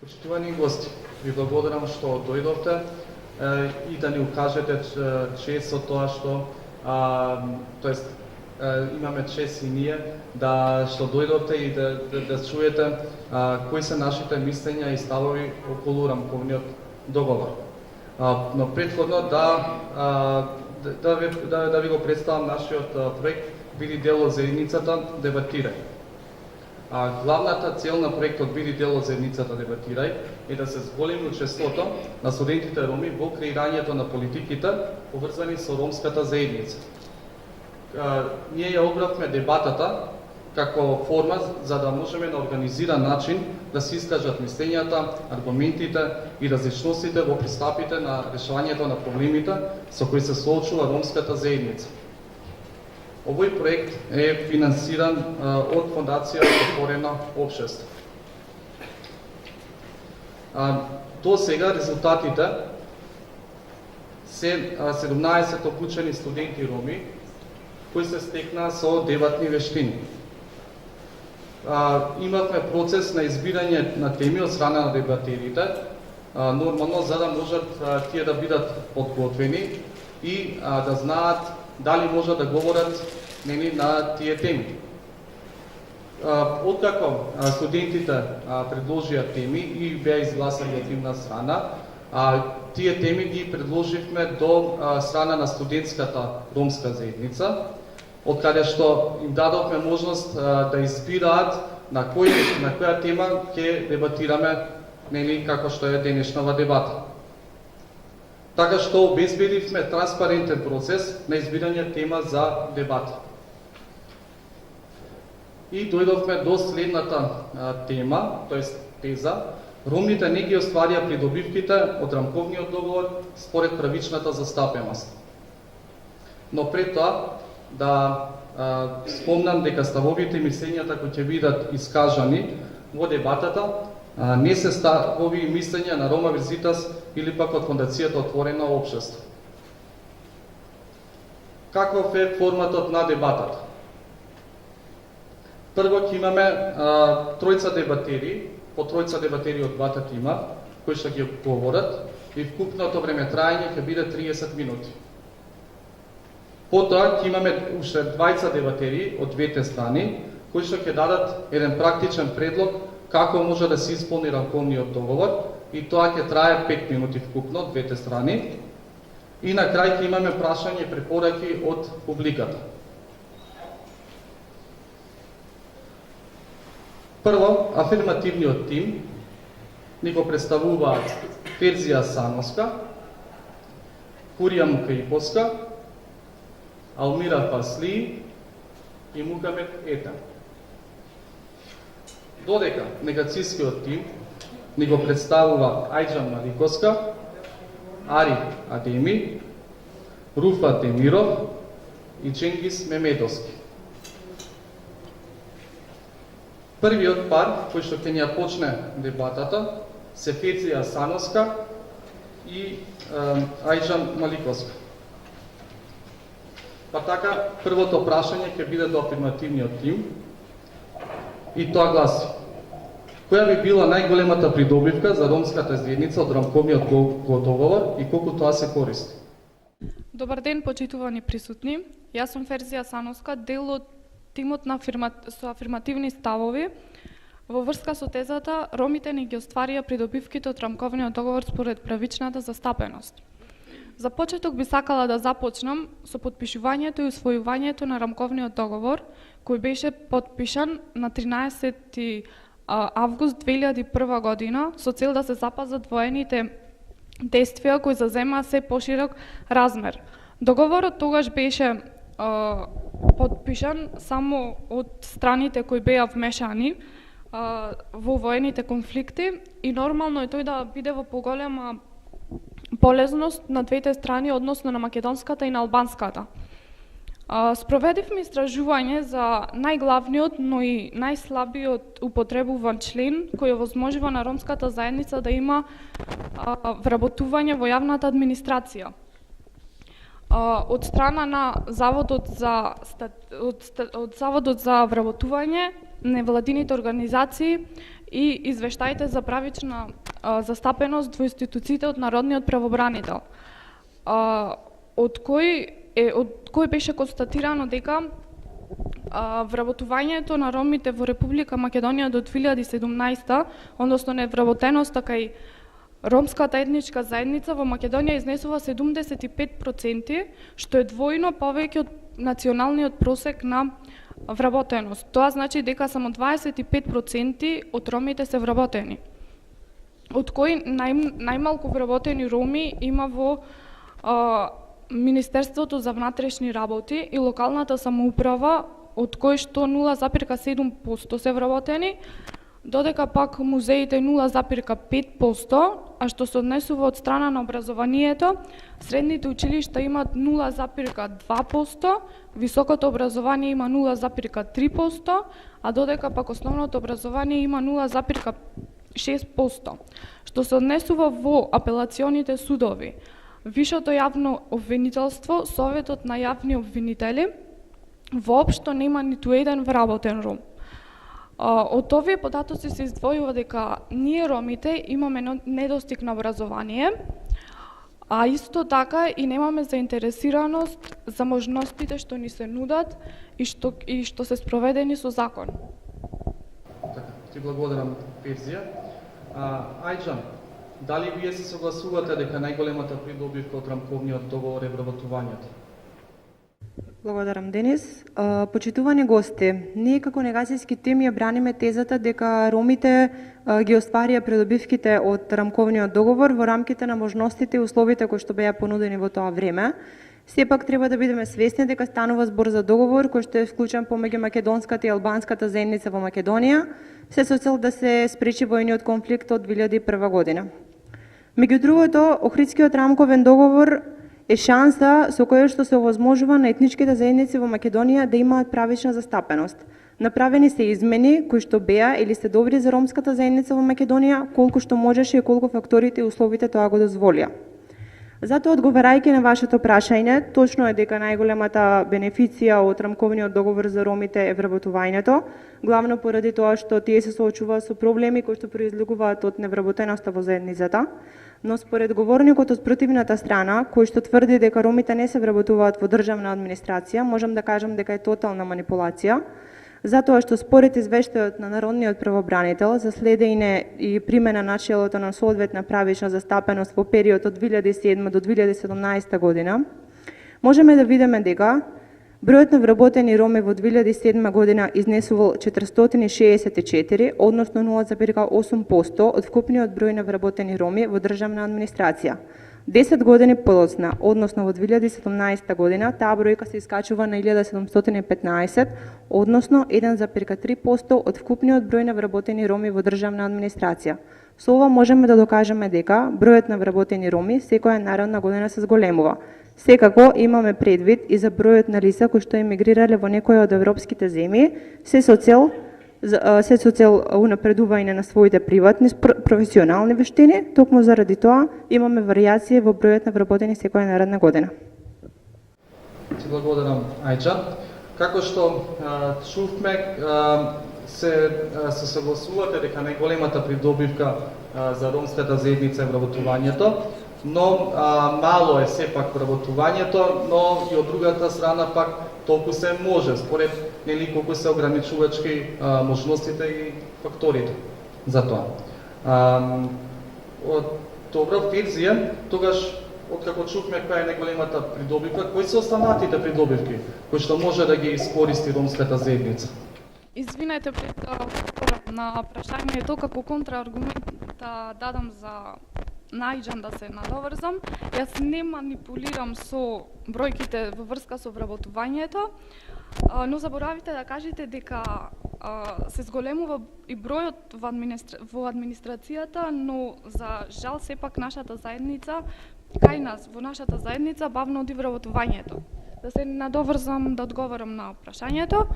Почитувани гости, ви благодарам што дојдовте и да ни укажете чест со тоа што имаме чест и ние да што дојдовте и да чуете кои се нашите мислења и ставови околу рамковниот договор. Но претходно да ви го представам нашиот проект Биди дел од заедницата дебатирај. Главната цел на проектот Биди дел од заедницата дебатирај е да се зголеми учеството на студентите роми во креирањето на политиките поврзани со ромската заедница. Ние ја обравме дебатата како форма за да можеме на организиран начин да се искажат мислењата, аргументите и различностите во пристапите на решавањето на проблемите со кои се соочува ромската заедница. Овој проект е финансиран од Фондација Отворено општество. До сега резултатите се 17 обучени студенти роми кои се стекнаа со дебатни вештини. Имавме процес на избирање на теми од страна на дебатерите, нормално за да можат тие да бидат подготвени и да знаат дали можат да говорат на тие теми. Откако студентите предложија теми и беа изгласани од нивна страна, тие теми ги предложивме до страна на студентската ромска заедница, од каде што им дадовме можност да избираат на која тема ќе дебатираме како што е денешнава дебата. Така што обезбедивме транспарентен процес на избирање тема за дебата. И дојдовме до следната тема, тоест теза: ромите не ги остварија придобивките од рамковниот договор според правичната застапеност. Но пред тоа да спомнам дека ставовите и мислењата кои ќе бидат искажани во дебатата не се ставови и мислења на Рома Визитас или пак од Фондацијата Отворено општество. Каков е форматот на дебатата? Прво ќе имаме тројца дебатери, по тројца дебатери од двата тима, кои што ги говорат, и вкупното време трајање ќе биде 30 минути. Потоа ќе имаме уште двајца дебатери од двете страни, кои што ќе дадат еден практичен предлог како може да се исполни рамковниот договор, и тоа ќе трае 5 минути вкупно од двете страни. И на крај ќе имаме прашање и препораки од публиката. Прво, афирмативниот тим ни го представуваат Ферзија Сановска, Курија Мукаиповска, Алмира Фасли и Мукамет Етем. Додека негацијскиот тим ни го представува Ајџан Маликовска, Ари Адеми, Руфа Демиров и Ченгис Мемедовски. Првиот пар кој што ќе ни ја почне дебатата се Ферзија Сановска и Ајџан Маликовска. Па така, првото прашање ќе биде до афирмативниот тим и тоа гласи: која би била најголемата придобивка за ромската заедница од рамковниот договор и колку тоа се користи? Добар ден, почитувани присутни. Јас сум Ферзија Сановска, дел од тимот со афирмативни ставови. Во врска со тезата, ромите не ги остварија придобивките од рамковниот договор според правичната застапеност. За почеток би сакала да започнам со подпишувањето и усвојувањето на рамковниот договор, кој беше подпишан на 13 август 2001 година со цел да се запазат воените действија кои заземаа се поширок размер. Договорот тогаш беше подпишан само од страните кои беа вмешани во воените конфликти и нормално е тој да биде во поголема полезност на двете страни, односно на македонската и на албанската. Спроведивме истражување за најглавниот, но и најслабиот употребуван член кој овозможува на ромската заедница да има вработување во јавната администрација. Од страна на Заводот за вработување невладините организации и извештаите за правична застапеност во институциите од Народниот правобранител, од кој беше констатирано дека вработувањето на ромите во Република Македонија до 2017, односно невработеноста кај ромската етничка заедница во Македонија изнесува 75%, што е двојно повеќе од националниот просек на вработеност. Тоа значи дека само 25% од ромите се вработени, од кои најмалку вработени роми има во Министерството за внатрешни работи и локалната самоуправа, од кои што 0,7% се вработени, додека пак музеите 0,5%, а што се однесува од страна на образованието, средните училишта имат 0,2%, високото образование има 0,3%, а додека пак основното образование има 0,6%. Што се однесува во апелационите судови, Вишето јавно обвинителство, Советот на јавни обвинители, воопшто нема ниту еден вработен ром. Од овие податоци се издвојува дека ние ромите имаме недостиг на образование, а исто така и немаме заинтересираност за можностите што ни се нудат и што се спроведени со закон. Така, ти благодарам, Перзија. Ајджан, дали вие се согласувате дека најголемата придобивка од рамковниот договор е вработувањето? Благодарам, Денис. Почитувани гости, ние како негацијски тим ја браниме тезата дека ромите ги остварија придобивките од рамковниот договор во рамките на можностите и условите кои што беа понудени во тоа време. Сепак треба да бидеме свесни дека станува збор за договор кој што е вклучен помеѓу македонската и албанската заедница во Македонија, се со цел да се спречи војниот конфликт од 2001 година. Меѓу другото, Охридскиот рамковен договор е шанса со која што се овозможува на етничките заедници во Македонија да имаат правична застапеност. Направени се измени кои што беа или се добри за ромската заедница во Македонија, колку што можеше и колку факторите и условите тоа го дозволија. Затоа, одговарајќи на вашето прашање, точно е дека најголемата бенефиција од рамковниот договор за ромите е вработувањето, главно поради тоа што тие се соочуваат со проблеми кои што произлегуваат од невработеноста во заедницата, но според говорникот од противната страна, кој што тврди дека ромите не се вработуваат во државна администрација, можам да кажам дека е тотална манипулација, затоа што според извештајот на Народниот правобранител за следење и примена начелото на соодветна правична застапеност во период од 2007 до 2017 година, можеме да видиме дека бројот на вработени роми во 2007 година изнесувал 464, односно 0,8% од вкупниот број на вработени роми во државна администрација. 10 години подоцна, односно во 2017 година, таа бројка се искачува на 1715, односно 1,3% од вкупниот број на вработени роми во државна администрација. Со ова можеме да докажеме дека бројот на вработени роми секоја наредна година се зголемува. Секако имаме предвид и за бројот на лица кои што емигрирале во некоја од европските земји, се со цел унапредување на своите приватни професионални вештини. Токму заради тоа имаме варијација во бројот на вработени секоја наредна година. Ти благодарам, Ајджан. Како што чувме, се согласувате дека најголемата придобивка за ромската заедница е вработувањето, но мало е сепак вработувањето, но и од другата страна пак толку се може, според нели колку се ограничувачки можностите и факторите за тоа. Од добра Перзија, тогаш откако чувме која е најголемата придобивка, кои се останатите придобивки кои што може да ги искористи ромската заедница? Извинете на прашањето, како контрааргумент да дадам за Најджан да се надоврзам. Јас не манипулирам со бројките во врска со вработувањето, но заборавите да кажете дека се зголемува и бројот во администрацијата, но за жал сепак нашата заедница, кај нас, во нашата заедница бавно оди вработувањето. Да се надоврзам да одговорам на прашањето.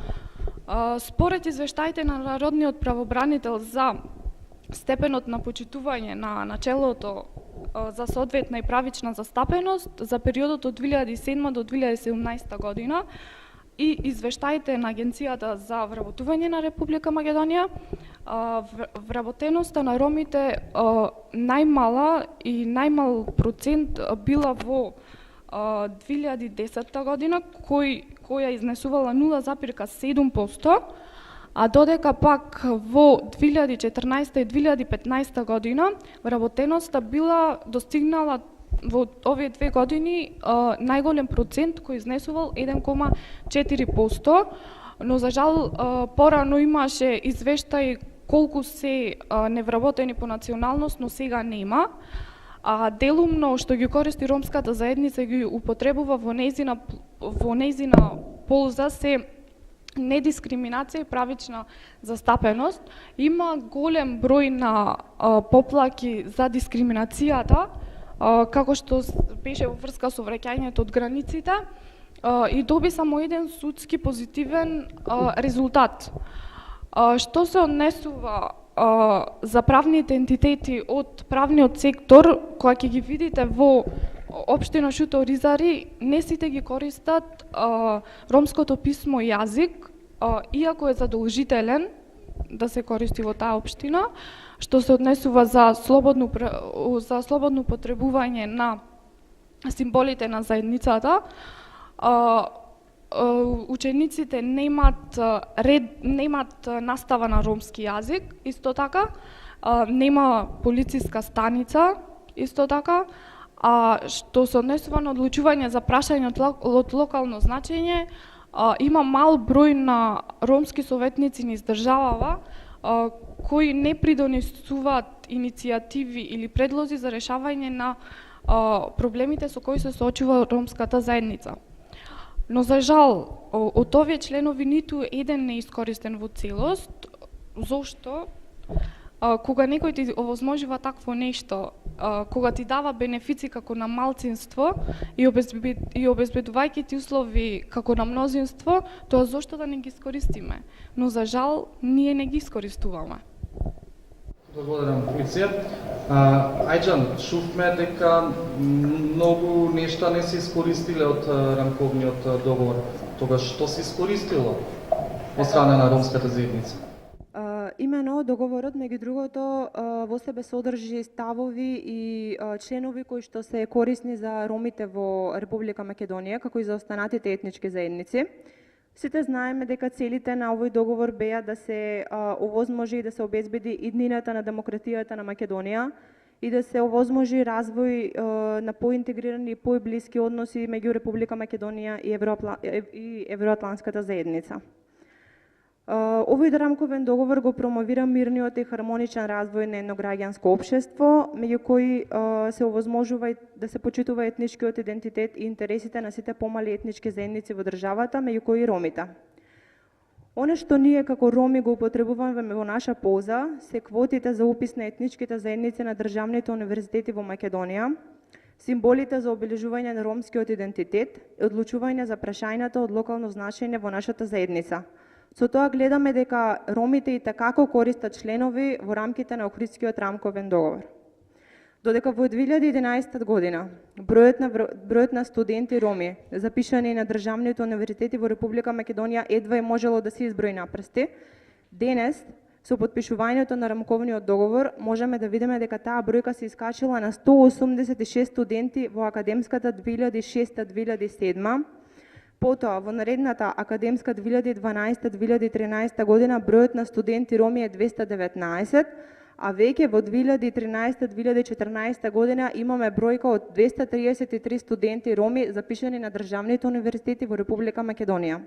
Според извештаите на Народниот правобранител за степенот на почитување на начелото за соодветна и правична застапеност за периодот од 2007 до 2017 година, и извештаите на Агенцијата за вработување на Република Македонија, вработеноста на ромите најмала и најмал процент била во 2010 година, која изнесувала 0,7%, а додека пак во 2014 и 2015 година вработеноста била достигнала во овие две години најголем процент кој изнесувал 1,4%, но за жал порано имаше извештај колку се невработени по националност, но сега нема. А делумно што ги користи ромската заедница и ги употребува во нејзина полза се недискриминација и правична застапеност. Има голем број на поплаки за дискриминацијата, како што беше во врска со враќањето од границите, и доби само еден судски позитивен резултат. Што се однесува за правните ентитети од правниот сектор, која ќе ги видите во општина Шуто Ризари, не сите ги користат ромското писмо и јазик, иако е задолжителен да се користи во таа општина, што се однесува за слободно потребување на символите на заедницата. Учениците немат настава на ромски јазик, исто така, нема полициска станица, исто така, а што се однесува на одлучување за прашање од локално значење, има мал број на ромски советници низ државава кои не придонесуваат иницијативи или предлози за решавање на проблемите со кои се соочува ромската заедница. Но за жал, од овие членови ниту еден не е искористен во целост. Зошто? Кога некој ти овозможува такво нешто, кога ти дава бенефици како на малцинство и обезбедувајќи ти услови како на мнозинство, тоа зошто да не ги искористиме? Но за жал, ние не ги искористуваме. Благодарам, Миција. Ајџан, чувме дека многу нешта не се искористиле од рамковниот договор. Тогаш што се искористило од страна на ромската заедница? Имено договорот, меѓу другото, во себе содржи ставови и членови кои што се корисни за ромите во Република Македонија, како и за останатите етнички заедници. Сите знаеме дека целите на овој договор беа да се овозможи и да се обезбеди иднината на демократијата на Македонија и да се овозможи развој на поинтегрирани и поблиски односи меѓу Република Македонија и Евроатланската заедница. Овој рамковен договор го промовира мирниот и хармоничен развој на едно граѓанско општество, меѓу кои се овозможува да се почитува етничкиот идентитет и интересите на сите помали етнички заедници во државата, меѓу кои и ромите. Оно што ние како роми го употребуваме во наша полза се квотите за упис на етничките заедници на државните универзитети во Македонија, символите за обележување на ромскиот идентитет и одлучување за прашањата од локално значење во нашата заедница. Со тоа гледаме дека ромите и такако користат членови во рамките на Охридскиот рамковен договор. Додека во 2011 година бројот на студенти роми запишани на државните универзитети во Република Македонија едва е можело да се изброи на прсти, денес со потпишувањето на рамковниот договор можеме да видиме дека таа бројка се искачила на 186 студенти во академската 2006-2007. Потоа, во наредната академска 2012-2013 година, бројот на студенти роми е 219, а веќе во 2013-2014 година имаме бројка од 233 студенти роми запишани на државните универзитети во Република Македонија.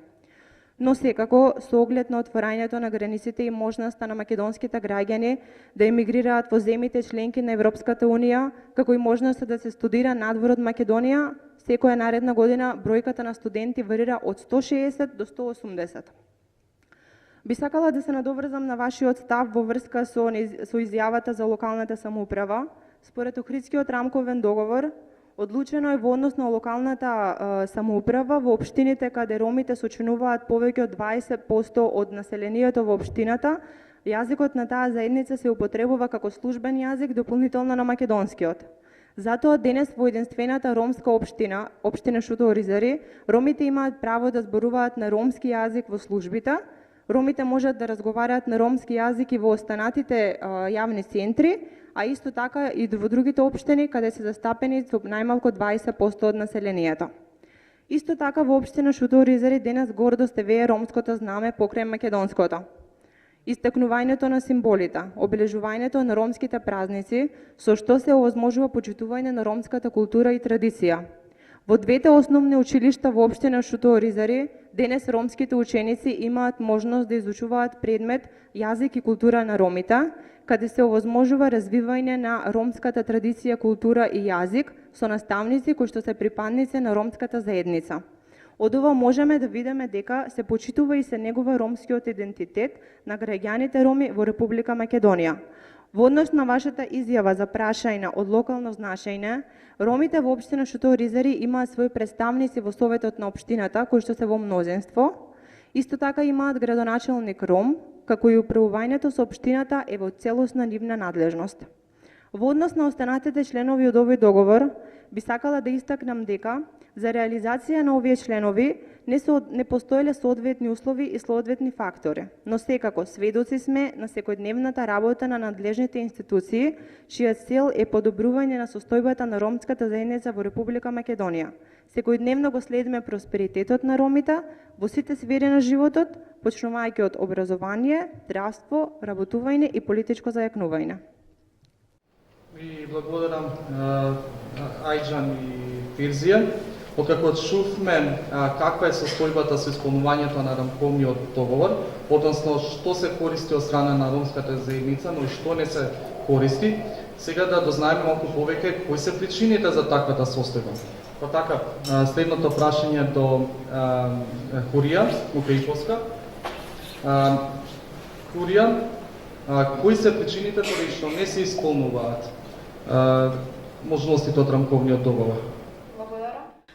Но секако, со оглед на отворањето на границите и можноста на македонските граѓани да емигрираат во земјите членки на Европската Унија, како и можноста да се студира надвор од Македонија, секоја наредна година бројката на студенти варира од 160 до 180. Би сакала да се надоврзам на вашиот став во врска со изјавата за локалната самоуправа. Според Охридскиот рамковен договор, одлучено е во однос на локалната самоуправа во општините каде ромите сочинуваат повеќе од 20% од населението во општината, јазикот на таа заедница се употребува како службен јазик дополнително на македонскиот. Затоа денес во единствената ромска општина Шутово Ризари, ромите имаат право да зборуваат на ромски јазик во службите, ромите можат да разговараат на ромски јазик и во останатите јавни центри, а исто така и во другите општини каде се застапени со најмалку 20% од населението. Исто така во општина Шутово Ризари денес гордо се вее ромското знаме покрај македонското. Истакнувањето на символите, обележувањето на ромските празници, со што се овозможува почитување на ромската култура и традиција. Во двете основни училишта во општина Шутово Ризари, денес ромските ученици имаат можност да изучуваат предмет јазик и култура на ромите, каде се овозможува развивање на ромската традиција, култура и јазик со наставници кои што се припадници на ромската заедница. Од ова можеме да видиме дека се почитува и се негува ромскиот идентитет на граѓаните роми во Република Македонија. Во однос на вашата изјава за прашање од локално значење, ромите во општина Шутово Ризари имаат своји представници во советот на општината кои што се во мнозинство. Исто така имаат градоначелник ром, како и управувањето со општината е во целосна нивна надлежност. Во однос на останатите членови од овој договор, би сакала да истакнам дека за реализација на овие членови не постоеле соодветни услови и соодветни фактори, но секако сведоци сме на секојдневната работа на надлежните институции, чија цел е подобрување на состојбата на ромската заедница во Република Македонија. Секојдневно го следиме просперитетот на ромите во сите сфери на животот, почнувајќи од образование, здравство, работување и политичко зајакнување. Ви благодарам Ајджан и Фирзија. Откако чувме каква е состојбата со исполнувањето на рамковниот договор, односно што се користи од страна на ромската заедница, но и што не се користи, сега да дознаеме малку повеќе кои се причините за таквата состојба. Па така, следното прашање до Хурија Мукаиповска. Хурија, кои се причините поради што не се исполнуваат можностите од рамковниот договор?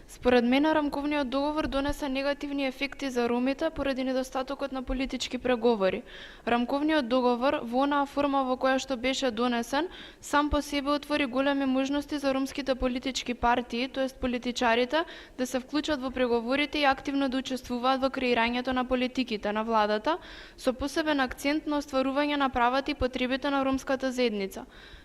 Според мене, рамковниот договор донесе негативни ефекти за ромите поради недостатокот на политички преговори. Рамковниот договор, во онаа форма во која што беше донесен, сам по себе отвори големи можности за ромските политички партии, тоест политичарите, да се вклучат во преговорите и активно да учествуваат во креирањето на политиките на владата, со посебен акцент на остварување на правата и потребите на ромската заедница.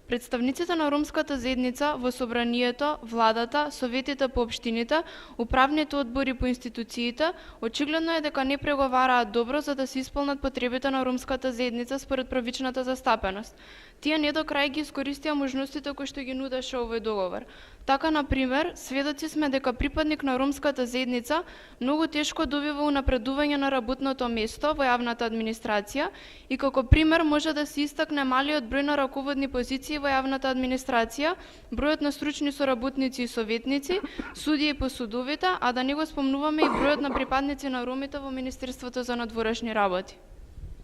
Представниците на ромската заедница во собранието, владата, советите по општините, управните одбори по институциите, очигледно е дека не преговараат добро за да се исполнат потребите на ромската заедница според правичната застапеност. Тие не до крај ги искористија можностите кои што ги нудеше овој договор. Така, на пример, сведоци сме дека припадник на ромската заедница многу тешко добива унапредување на работното место во јавната администрација и како пример може да се истакне малиот број на раководни позиции во јавната администрација, бројот на стручни соработници и советници, судии по судовите, а да не го спомнуваме и бројот на припадници на ромите во Министерството за надворешни работи.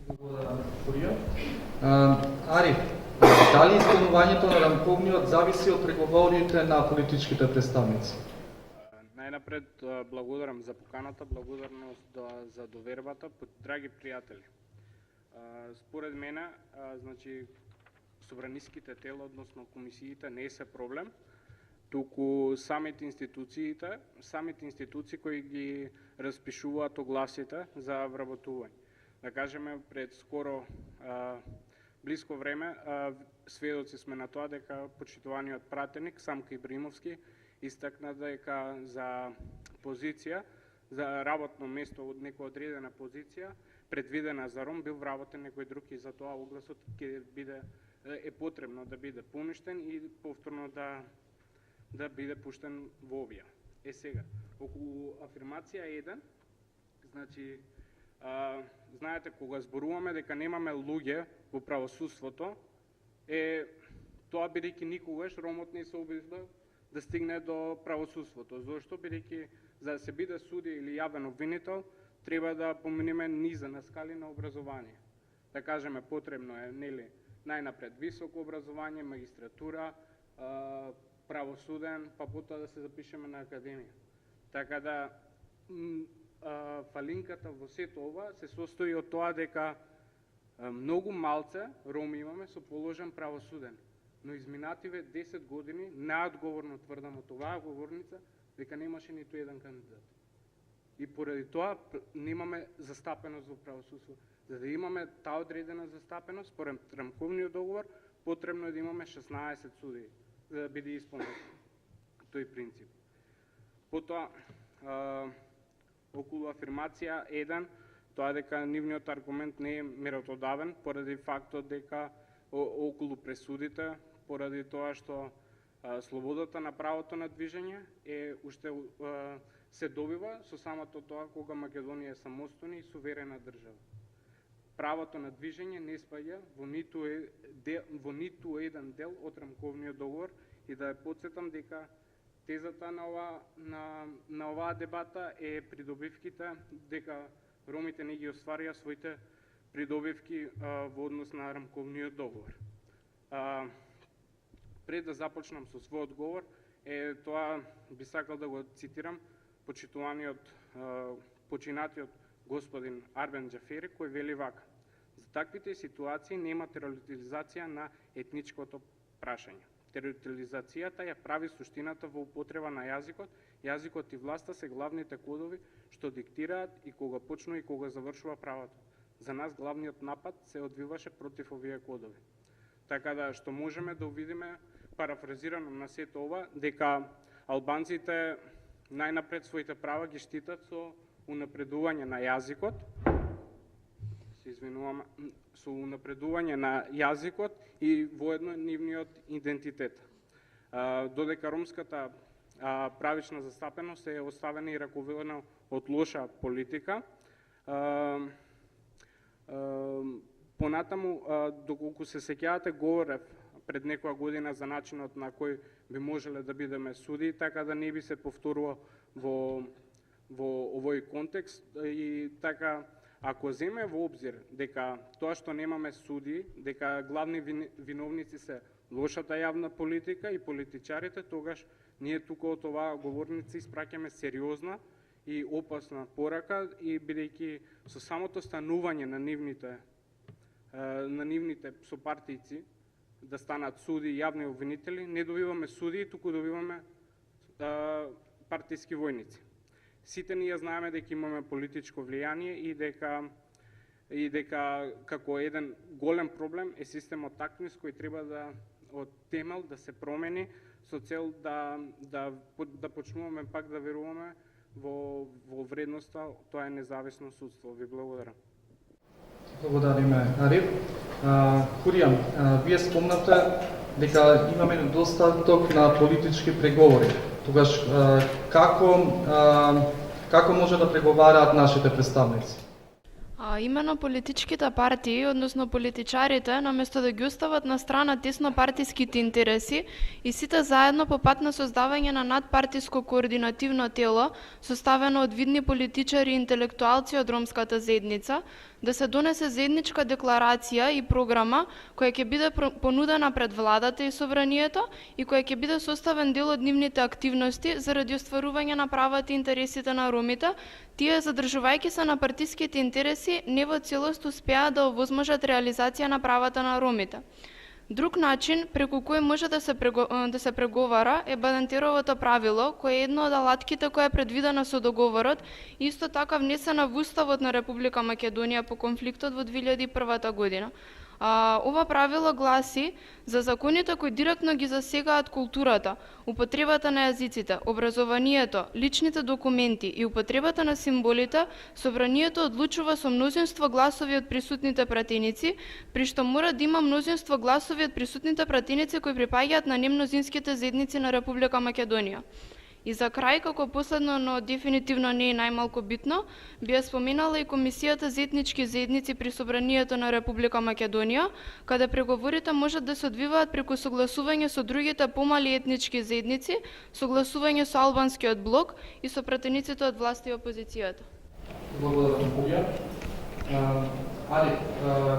Благодарам, Хурија. Ари, дали исполнувањето на рамковниот зависи од преговорите на политичките представници? Најнапред благодарам за поканата, благодарност за довербата, драги пријатели. Според мене, значи, собраниските тела, односно комисиите, не се проблем, туку самите институции кои ги распишуваат огласите за вработување. Да кажеме, пред скоро блиско време сведоци сме на тоа дека почитуваниот пратеник Самка Ибримовски истакна дека за позиција, за работно место од некоја одредена позиција, предвидена за ром, бил вработен некој друг и затоа огласот е потребно да биде поништен и повторно да биде пуштен во обија. Сега, околу афирмација 1, значи, знаете, кога зборуваме дека немаме луѓе во правосудството, тоа бидејќи никогаш ромот не се обезба да стигне до правосудството. Зошто? Бидејќи за да се биде судија или јавен обвинител, треба да поминеме низа на скали на образование. Да кажеме, потребно е, нели, најнапред високо образование, магистратура, правосуден, па потоа да се запишеме на академија. Така да, фалинката во сето ова се состои од тоа дека многу малце роми имаме со положен правосуден. Но изминативе 10 години неодговорно тврдам од оваа говорница дека немаше ниту еден кандидат. И поради тоа немаме застапеност во правосудство. За да имаме таа одредена застапеност, според рамковниот договор, потребно е да имаме 16 суди за да биде исполнет тој принцип. Потоа, околу афирмација 1, тоа дека нивниот аргумент не е меродавен поради фактот дека околу пресудите, поради тоа што слободата на правото на движење уште се добива со самото тоа кога Македонија е самостојна и суверена држава. Правото на движење не спаѓа во ниту еден дел од рамковниот договор и да ја потсетам дека тезата на оваа дебата е придобивките дека ромите не ги остварија своите придобивки во однос на рамковниот договор. Пред да започнам со својот говор, тоа би сакал да го цитирам починатиот господин Арбен Џафери, кој вели вака: за таквите ситуации нема териториализација на етничкото прашање. Териториализацијата ја прави суштината во употреба на јазикот. Јазикот и власта се главните кодови што диктираат и кога почнува и кога завршува правото. За нас главниот напад се одвиваше против овие кодови. Така да што можеме да увидиме, парафразирано на сето ова, дека албанците најнапред своите права ги штитат со унапредување на јазикот, со унапредување на јазикот и воедно нивниот идентитет. Додека ромската правична застапеност е оставена и раководена од лоша политика, понатаму, доколку се сеќавате, говорев пред некоја година за начинот на кој би можеле да бидеме суди, така да не би се повторува во овој контекст. И така, ако земе во обзир дека тоа што немаме суди, дека главни виновници се лошата јавна политика и политичарите, тогаш ние тука од оваа говорница испраќаме сериозна и опасна порака, и бидејќи со самото станување на нивните сопартијци да станат суди и јавни обвинители, не добиваме суди, туку добиваме партиски војници. Сите ние знаеме дека имаме политичко влијание и дека како еден голем проблем е системот таквис кој треба да од темел да се промени со цел да почнуваме пак да веруваме во вредноста, тоа е независно судство. Ви благодарам. Благодариме, Ариф. Хуријан, вие спомнате дека имаме недостаток на политички преговори. Тогаш како може да преговараат нашите представници? Именно политичките партии, односно политичарите, наместо да ги остават на страна теснопартиските интереси и сите заедно по пат на создавање на надпартиско координативно тело, составено од видни политичари и интелектуалци од ромската заедница, да се донесе заедничка декларација и програма која ќе биде понудена пред владата и собранието и која ќе биде составен дел од нивните активности заради остварување на правата и интересите на ромите, тие задржувајќи се на партиските интереси не во целост успеа да овозможат реализација на правата на ромите. Друг начин преку кој може да се преговара е Бадентеровото правило, кое е едно од алатките која е предвидена со договорот, исто така внесена во Уставот на Република Македонија по конфликтот во 2001 година. Ова правило гласи за законите кои директно ги засегаат културата, употребата на јазиците, образованието, личните документи и употребата на символите, собранието одлучува со мнозинство гласови од присутните пратеници, при што мора да има мнозинство гласови од присутните пратеници кои припаѓаат на немнозинските заедници на Република Македонија. И за крај, како последно, но дефинитивно не е најмалку битно, би ја споменала и Комисијата за етнички заедници при собранието на Република Македонија, каде преговорите можат да се одвиваат преку согласување со другите помали етнички заедници, согласување со албанскиот блок и со пратениците од власта и опозицијата. Благодарам, Хуријан. Али,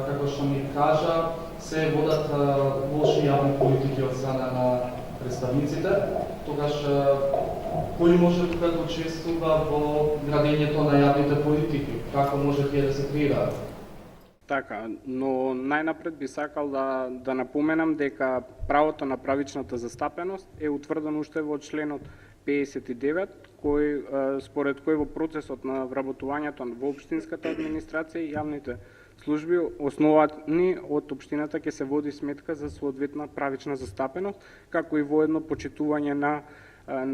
како што ми кажа, се водат лоши јавни политики од страна на представниците, тогаш кој може тука да учествува во градењето на јавните политики? Како може тие да се креираат? Така, но најнапред би сакал да напоменам дека правото на правичната застапеност е утврдено уште во членот 59, според кој во процесот на вработувањето во општинската администрација и јавните служби основани од општината ќе се води сметка за соодветна правична застапеност, како и воедно почитување на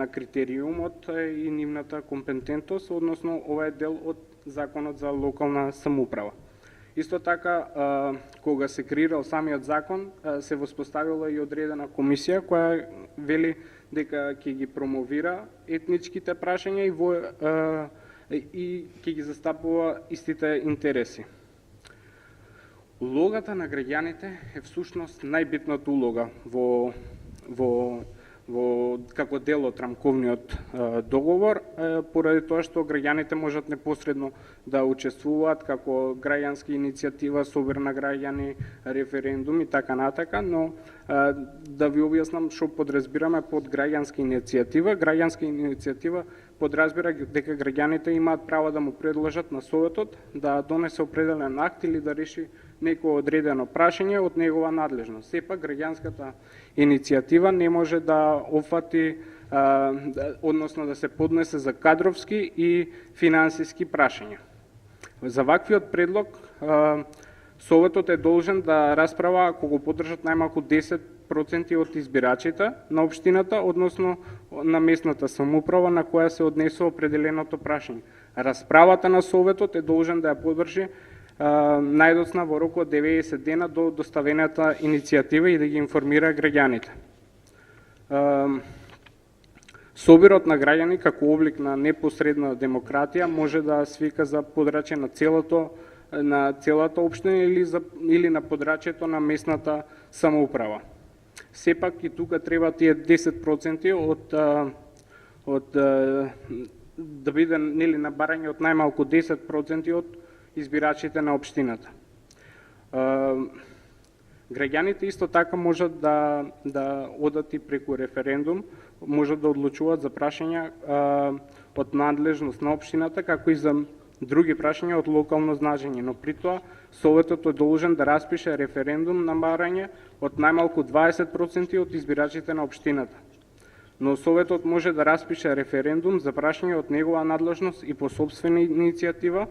критериумот и нивната компетентност, односно ова е дел од Законот за локална самоуправа. Исто така, кога се креирал самиот закон, се воспоставила и одредена комисија која вели дека ќе ги промовира етничките прашања и ќе ги застапува истите интереси. Улогата на граѓаните е всушност најбитната улога како дел од рамковниот договор, поради тоа што граѓаните можат непосредно да учествуваат како граѓански иницијатива, собир на граѓани, референдум и така натака, но да ви објаснам што подразбираме под граѓанска иницијатива. Граѓанска иницијатива подразбира дека граѓаните имаат право да му предложат на Советот да донесе определен акт или да реши некое одредено прашање од негова надлежност. Сепак граѓанската иницијатива не може да опфати, односно да се поднесе за кадровски и финансиски прашања. За ваквиот предлог Советот е должен да расправа ако го поддржат најмалку 10% од избирачите на општината, односно на местната самоуправа на која се однесува определеното прашање. Расправата на Советот е должен да ја поддржи најдоцна во рок од 90 дена до доставената иницијатива и да ги информира граѓаните. Собирот на граѓани како облик на непосредна демократија може да свика за подрачје на целата општина или на подрачјето на местната самоуправа. Сепак и тука треба тие 10% да биде на барање од најмалку 10% од избирачите на општината. Граѓаните исто така можат да одат и преку референдум, можат да одлучуваат за прашања од надлежност на општината, како и за други прашања од локално значење, но при тоа Советот е должен да распише референдум на барање од најмалку 20% од избирачите на општината. Но Советот може да распише референдум за прашање од негова надлежност и по сопствена иницијатива,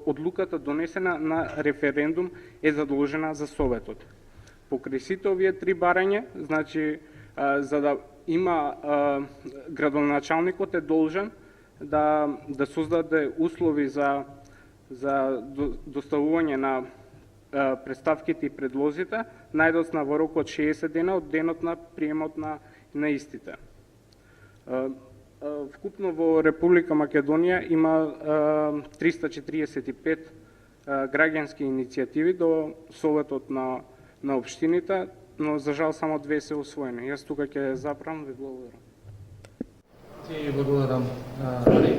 одлуката донесена на референдум е задолжена за Советот. Покрај сите овие три барања, значи за да има градоначалникот е должен да создаде услови за доставување на представките и предлозите, најдоцна во рок од 60 дена од денот на приемот на истите. Вкупно во Република Македонија има 345 граѓански иницијативи до Советот на општините, но за жал само 2 се усвоени. Јас тука ќе запрам, ви благодарам. Ти благодарам, Ари.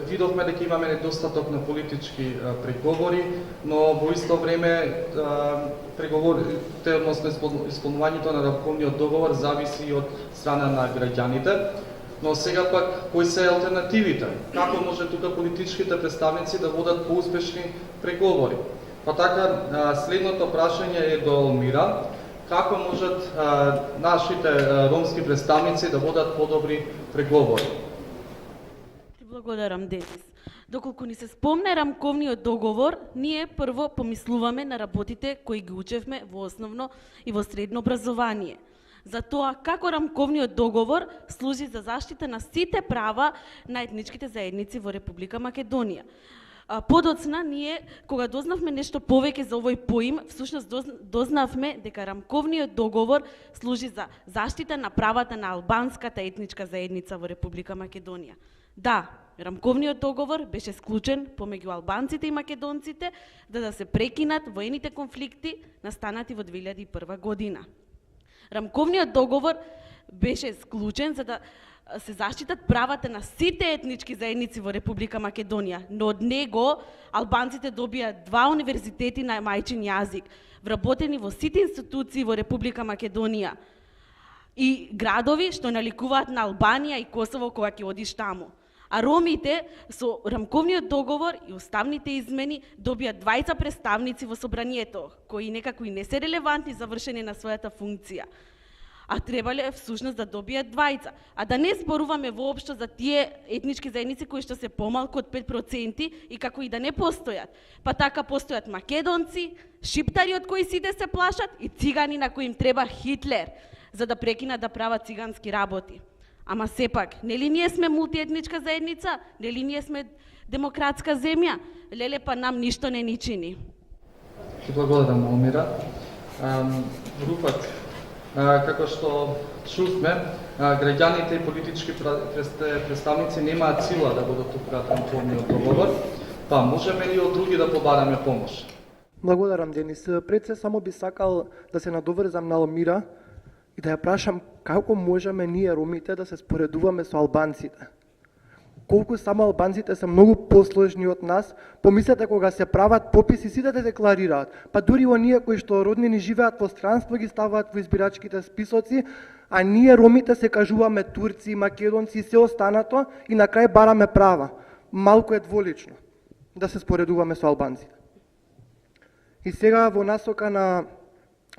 Видовме дека имаме недостаток на политички преговори, но во исто време преговорите, односно исполнувањето на рамковниот договор зависи од страна на граѓаните. Но сега пак, кои се алтернативите? Како може тука политичките представници да водат поуспешни преговори? Па така, следното прашање е до Алмира. Како можат нашите ромски представници да водат подобри преговори? Благодарам, Денис. Доколку ни се спомне рамковниот договор, ние прво помислуваме на работите кои ги учевме во основно и во средно образование. За тоа како рамковниот договор служи за заштита на сите права на етничките заедници во Република Македонија. Подоцна, ние, кога дознавме нешто повеќе за овој поим, всушност дознавме дека рамковниот договор служи за заштита на правата на албанската етничка заедница во Република Македонија. Да, рамковниот договор беше склучен помеѓу албанците и македонците да се прекинат воените конфликти настанати во 2001 година. Рамковниот договор беше склучен за да се заштитат правата на сите етнички заедници во Република Македонија, но од него албанците добија 2 универзитети на мајчин јазик, вработени во сите институции во Република Македонија. и градови што наликуваат на Албанија и Косово кога ќе одиш таму. А ромите со рамковниот договор и уставните измени добијат двајца представници во собранието, кои некако и не се релевантни за вршење на својата функција. А требале всушност да добијат двајца. А да не зборуваме воопшто за тие етнички заедници кои што се помалку од 5% и како и да не постојат. Па така постојат македонци, шиптари од кои сите се плашат и цигани на кои им треба Хитлер за да прекинат да прават цигански работи. Ама сепак, нели ние сме мултиетничка заедница? Нели ние сме демократска земја? Леле, па нам ништо не ни чини. Ти благодарам, Алмира. Руфат, како што чувме, граѓаните и политички представници немаат сила да го дотупкаат рамковниот договор, па можеме ли од други да побараме помош? Благодарам, Денис. Пред се само би сакал да се надоврзам на Алмира и да ја прашам како можеме ние ромите да се споредуваме со албанците. Колку само албанците се многу посложни од нас, помислете кога се прават пописи сите да декларираат, па дури оние кои што роднини живеат во странство ги ставаат во избирачките списоци, а ние ромите се кажуваме турци, македонци и се останато и на крај бараме права. Малку е дволично да се споредуваме со албанците. И сега во насока на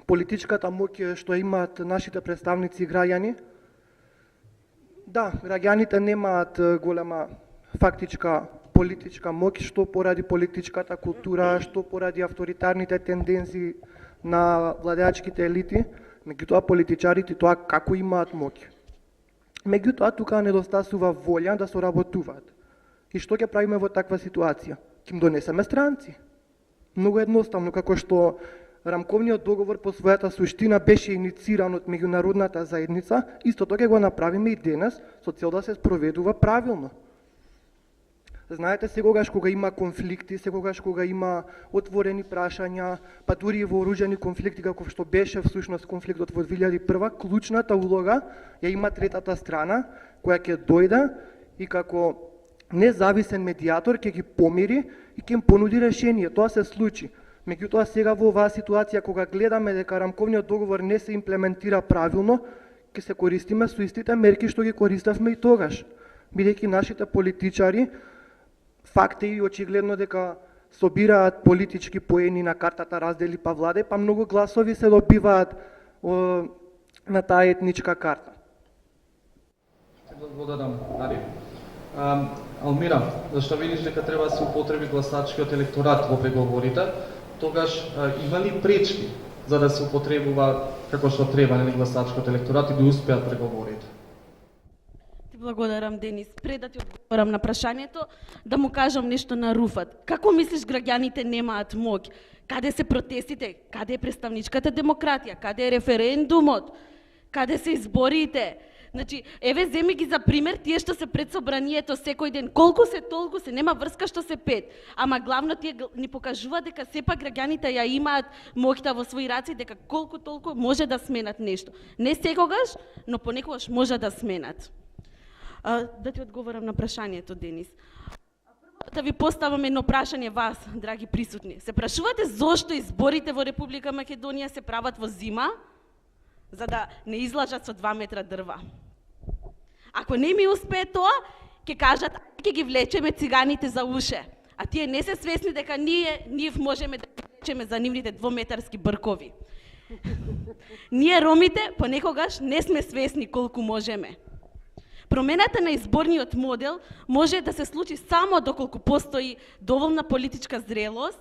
политичката моќ што имаат нашите представници и граѓани, да, граѓаните немаат голема фактичка политичка моќ, што поради политичката култура, што поради авторитарните тенденции на владеачките елити, меѓутоа политичарите тоа како имаат моќ. Меѓутоа тука недостасува волја да соработуваат. И што ќе правиме во таква ситуација? Ќе им донесеме странци. Многу едноставно, како што рамковниот договор по својата суштина беше инициран од меѓународната заедница, истото ќе го направиме и денес со цел да се спроведува правилно. Знаете, секогаш кога има конфликти, секогаш кога има отворени прашања, па дури и вооружени конфликти, како што беше всушност конфликтот во 2001, клучната улога ја има третата страна, која ќе дојде и како независен медиатор ќе ги помири и ќе им понуди решение. Тоа се случи. Меѓутоа сега во оваа ситуација кога гледаме дека рамковниот договор не се имплементира правилно, ќе се користиме со истите мерки што ги користавме и тогаш. Бидејќи нашите политичари факт е и очигледно дека собираат политички поени на картата раздели па владе, па многу гласови се добиваат на таа етничка карта. Благодарам, Ари. Алмира, зашто видиш дека треба да се употреби гласачкиот електорат во преговорите, тогаш има ли пречки за да се употребува како што треба гласачкиот електорат и да успеат преговорите? Ти благодарам, Денис. Пред да ти одговорам на прашањето, да му кажам нешто на Руфат. Како мислиш граѓаните немаат моќ? Каде се протестите? Каде е представничката демократија? Каде е референдумот? Каде се изборите? Значи, еве земи ги за пример тие што се пред собранието секој ден, колку се толку се, нема врска што се пет. Ама главно тие ни покажува дека сепак граѓаните ја имаат моќта во своји раце, дека колку толку може да сменат нешто. Не секогаш, но понекогаш може да сменат. Да ти одговорам на прашањето, Денис. Прво да ви поставам едно прашање вас, драги присутни. Се прашувате зошто изборите во Република Македонија се прават во зима? За да не излажат со 2 метра дрва. Ако не ми успее тоа, ќе кажат, ќе ги влечеме циганите за уше. А тие не се свесни дека нив можеме да ги влечеме за нивните 2-метарски бркови. Ние ромите понекогаш не сме свесни колку можеме. Промената на изборниот модел може да се случи само доколку постои доволна политичка зрелост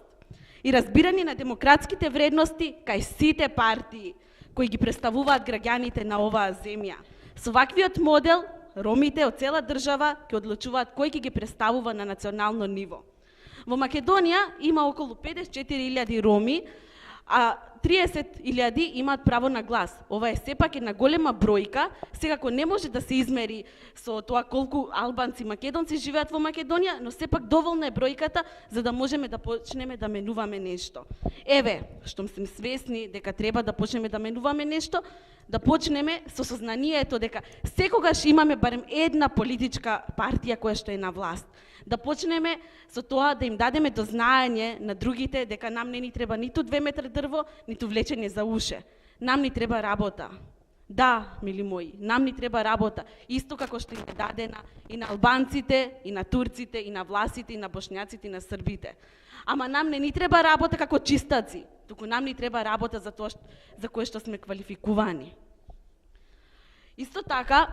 и разбирање на демократските вредности кај сите партии кои ги представуваат граѓаните на оваа земја. Со ваквиот модел, ромите од цела држава ќе одлучуваат кој ќе ги представува на национално ниво. Во Македонија има околу 54.000 роми, а 30.000 имаат право на глас. Ова е сепак една голема бројка, секако не може да се измери со тоа колку албанци, македонци живеат во Македонија, но сепак доволна е бројката за да можеме да почнеме да менуваме нешто. Еве, што сме свесни дека треба да почнеме да менуваме нешто, да почнеме со сознанието дека секогаш имаме барем една политичка партија која што е на власт. Да почнеме со тоа да им дадеме до знаење на другите дека нам не ни треба ниту 2 метра дрво, ниту влечење за уше. Нам ни треба работа. Да, мили мои, нам ни треба работа, исто како што им е дадена и на албанците, и на турците, и на власите, и на бошњаците, и на србите. Ама нам не ни треба работа како чистаци, туку нам ни треба работа за тоа за кое што сме квалификувани. Исто така,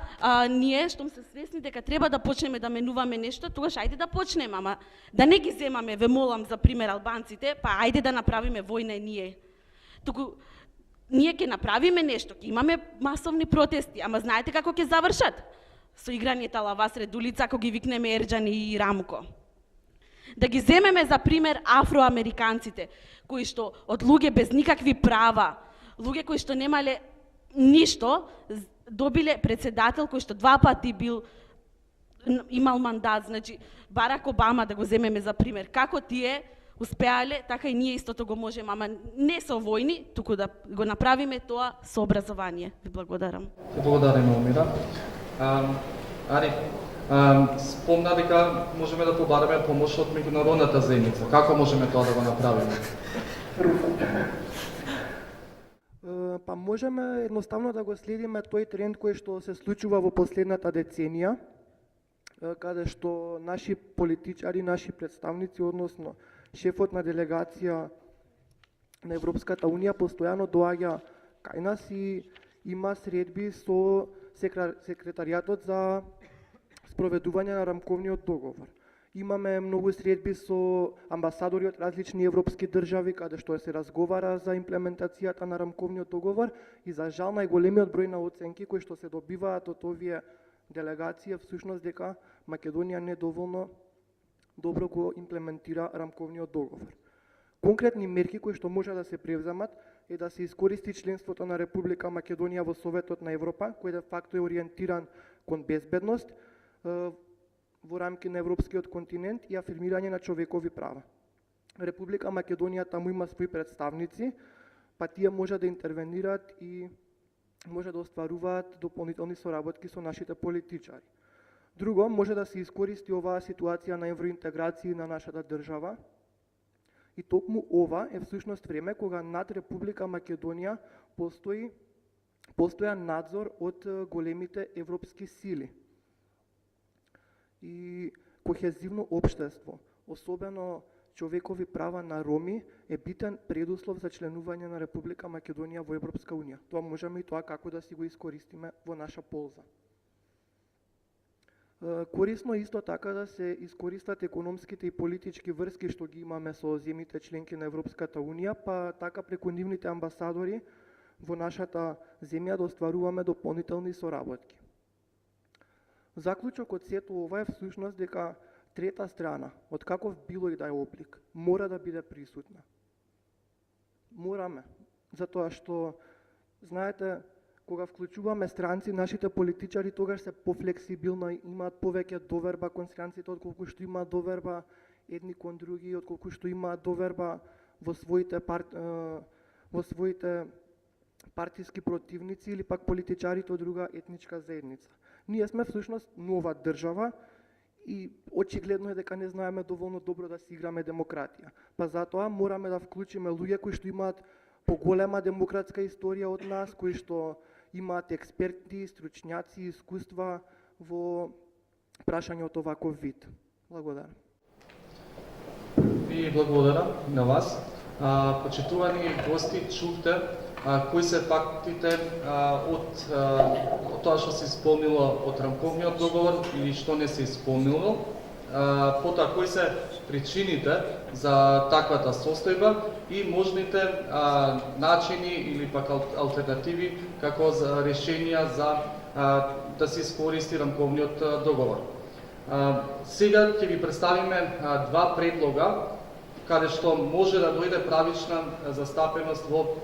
ние штом се свесни дека треба да почнеме да менуваме нешто, тогаш ајде да почнеме, ама да не ги земаме, ве молам за пример албанците, па ајде да направиме војна и ние. Туку ние ќе направиме нешто, ќе имаме масовни протести, ама знаете како ќе завршат? Со играње талава сред улица, ако ги викнеме Ерџан и Рамко. Да ги земеме за пример афроамериканците, кои што од луѓе без никакви права, луѓе кои што немале ништо, добиле председател кој што 2 пати имал мандат, значи Барак Обама да го земеме за пример. Како тие успеале, така и ние истото го можеме, ама не со војни, туку да го направиме тоа со образование. Ви благодарам. Ти благодарим, Омира. Ари, спомна дека можеме да побараме помош од меѓународната заедница. Како можеме тоа да го направиме? Па можеме едноставно да го следиме тој тренд кој што се случува во последната деценија, каде што наши политичари, наши представници, односно шефот на делегација на Европската Унија постојано доаѓа кај нас и има средби со секретаријатот за спроведување на рамковниот договор. Имаме многу средби со амбасадори од различни европски држави каде што се разговара за имплементацијата на рамковниот договор и за жал најголемиот број на оценки кои што се добиваат од овие делегација всушност дека Македонија недоволно добро го имплементира рамковниот договор. Конкретни мерки кои што може да се превземат е да се искористи членството на Република Македонија во Советот на Европа, кој де факто е ориентиран кон безбедност во рамки на европскиот континент и афирмирање на човекови права. Република Македонија таму има своји представници, па тие може да интервенираат и може да остваруваат дополнителни соработки со нашите политичари. Друго, може да се искористи оваа ситуација на евроинтеграција на нашата држава и токму ова е всушност време кога над Република Македонија постоја надзор од големите европски сили. И кохезивно општество, особено човекови права на роми, е битен предуслов за членување на Република Македонија во Европска Унија. Тоа можеме и тоа како да си го искористиме во наша полза. Корисно исто така да се искористат економските и политички врски што ги имаме со земјите членки на Европската Унија, па така преку нивните амбасадори во нашата земја да остваруваме дополнителни соработки. Заклучок од сето ова е всушност дека трета страна, од каков било и да е облик, мора да биде присутна. Мораме, затоа што, знаете, кога вклучуваме странци, нашите политичари тогаш се пофлексибилни, имаат повеќе доверба кон странците, отколку што имаат доверба едни кон други, отколку што имаат доверба во своите партиски противници или пак политичарите од друга етничка заедница. Ние сме всушност нова држава и очигледно е дека не знаеме доволно добро да си играме демократија. Па затоа мораме да вклучиме луѓе кои што имаат поголема демократска историја од нас, кои што имаат експерти, стручњаци, искуства во прашање од оваков вид. Благодарам. И благодарам на вас. Почитувани гости, чухте кои се фактите од тоа што се исполнило од рамковниот договор или што не се исполнило, потоа кои се причините за таквата состојба и можните начини или пак алтернативи како за решенија за да се искористи рамковниот договор. Сега ќе ви представиме два предлога каде што може да дојде правична застапеност во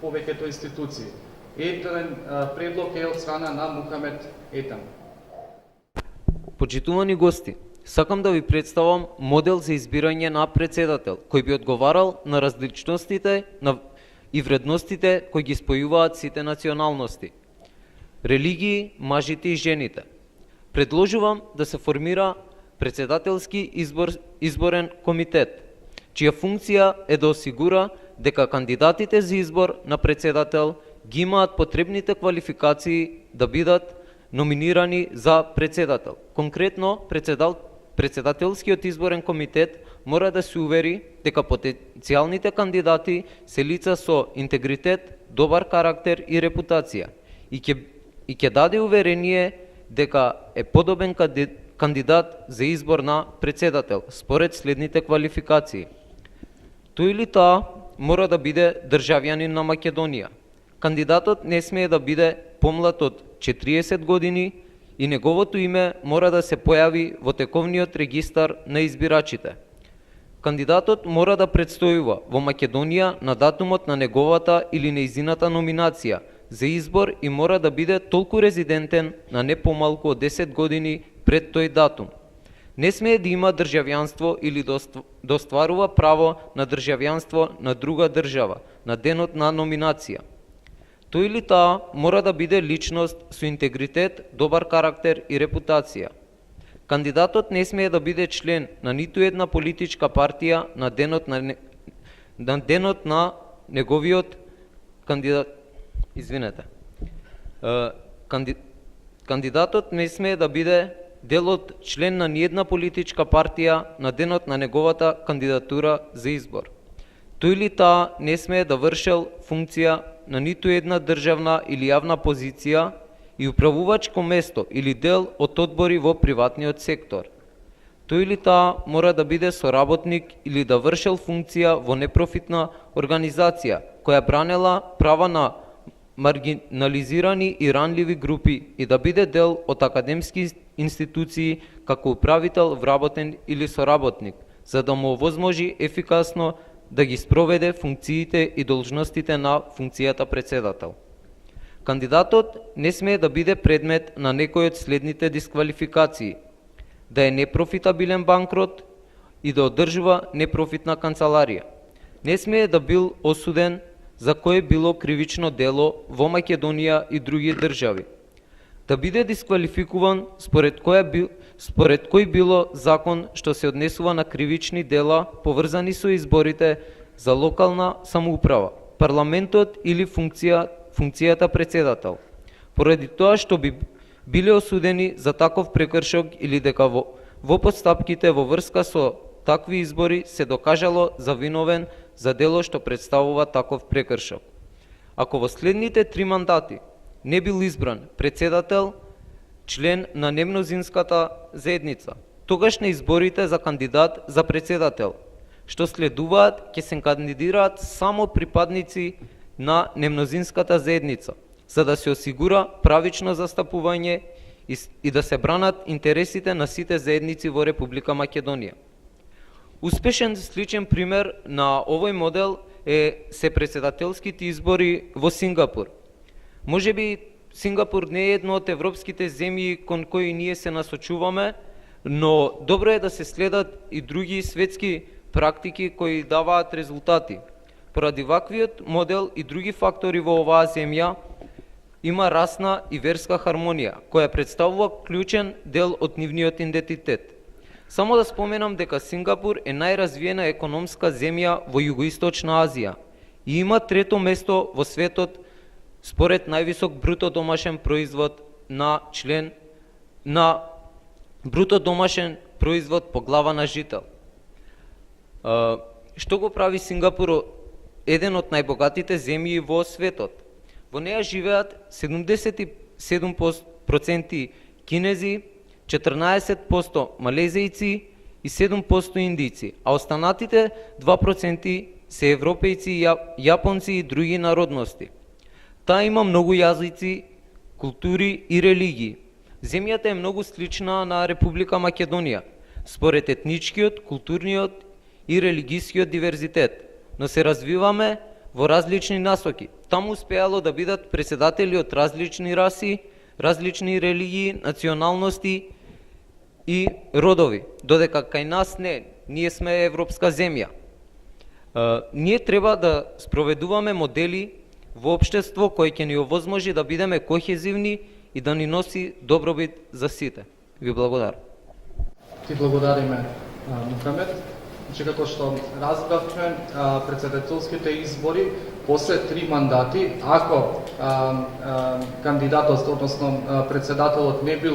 повеќето институции. Еден предлог е од страна на Мухамед Етем. Почитувани гости, сакам да ви представам модел за избирање на председател, кој би одговарал на различностите и вредностите кои ги спојуваат сите националности, религии, мажите и жените. Предложувам да се формира председателски изборен комитет, чија функција е да осигура дека кандидатите за избор на председател ги имаат потребните квалификации да бидат номинирани за председател. Конкретно, председателскиот изборен комитет мора да се увери дека потенцијалните кандидати се лица со интегритет, добар карактер и репутација и ќе даде уверение дека е подобен кандидат за избор на председател според следните квалификации. Тој или таа мора да биде државјанин на Македонија. Кандидатот не смее да биде помлад од 40 години и неговото име мора да се појави во тековниот регистар на избирачите. Кандидатот мора да предстојува во Македонија на датумот на неговата или нејзината номинација за избор и мора да биде толку резидентен на не помалку од 10 години пред тој датум. Не смее да има државјанство или да остварува право на државјанство на друга држава на денот на номинација. Тој или таа мора да биде личност со интегритет, добар карактер и репутација. Кандидатот не смее да биде член на ниту една политичка партија на денот на неговиот Кандидатот не смее да биде дел од член на ниедна политичка партија на денот на неговата кандидатура за избор. Тој или таа не смее да вршел функција на ниту една државна или јавна позиција и управувачко место или дел од одбори во приватниот сектор. Тој или таа мора да биде соработник или да вршел функција во непрофитна организација која бранела права на маргинализирани и ранливи групи и да биде дел од академски институции како управител, вработен или соработник, за да му овозможи ефикасно да ги спроведе функциите и должностите на функцијата председател. Кандидатот не смее да биде предмет на некој од следните дисквалификации: да е непрофитабилен банкрот и да одржува непрофитна канцеларија. Не смее да бил осуден за кое било кривично дело во Македонија и други држави. Да биде дисквалификуван според кој било закон што се однесува на кривични дела поврзани со изборите за локална самоуправа, парламентот или функцијата председател, поради тоа што би биле осудени за таков прекршок или дека во постапките во врска со такви избори се докажало за виновен за дело што представува таков прекршок. Ако во следните 3 мандати не бил избран председател, член на немнозинската заедница, тогаш на изборите за кандидат за председател, што следуваат, ќе се кандидираат само припадници на немнозинската заедница, за да се осигура правично застапување и да се бранат интересите на сите заедници во Република Македонија. Успешен сличен пример на овој модел се председателските избори во Сингапур. Можеби Сингапур не е едно од европските земји кон кои ние се насочуваме, но добро е да се следат и други светски практики кои даваат резултати. Поради ваквиот модел и други фактори во оваа земја има расна и верска хармонија, која представува клучен дел од нивниот идентитет. Само да споменам дека Сингапур е најразвиена економска земја во Југоисточна Азија и има 3-то место во светот според највисок бруто домашен производ бруто домашен производ по глава на жител. Што го прави Сингапур еден од најбогатите земји во светот? Во неја живеат 77% кинези, 14% малезијци и 7% индици, а останатите 2% се европејци, јапонци и други народности. Таа има многу јазици, култури и религии. Земјата е многу слична на Република Македонија, според етничкиот, културниот и религискиот диверзитет, но се развиваме во различни насоки. Таму успеало да бидат председатели од различни раси, различни религии, националности и родови, додека кај нас не, ние сме европска земја. Ние треба да спроведуваме модели во општество кој ќе ни овозможи да бидеме кохезивни и да ни носи добробит за сите. Ви благодарам. Ти благодариме, Мухамед. Како што разбравме, председателските избори после 3 мандати, ако кандидатот, односно председателот не бил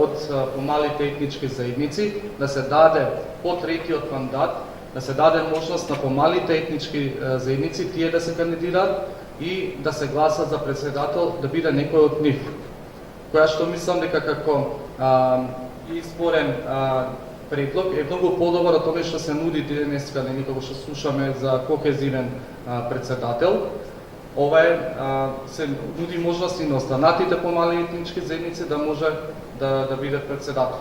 од помалите етнички заедници, да се даде по третиот мандат, да се даде можност на помалите етнички заедници тие да се кандидираат и да се гласа за председател да биде некој од нив. Која што мислам дека како изборен предлог е многу подобар од тоа што се нуди денеска, кога што слушаме за кохезивен председател. Ова се нуди можности на останатите помали етнички заедници да може да биде председател.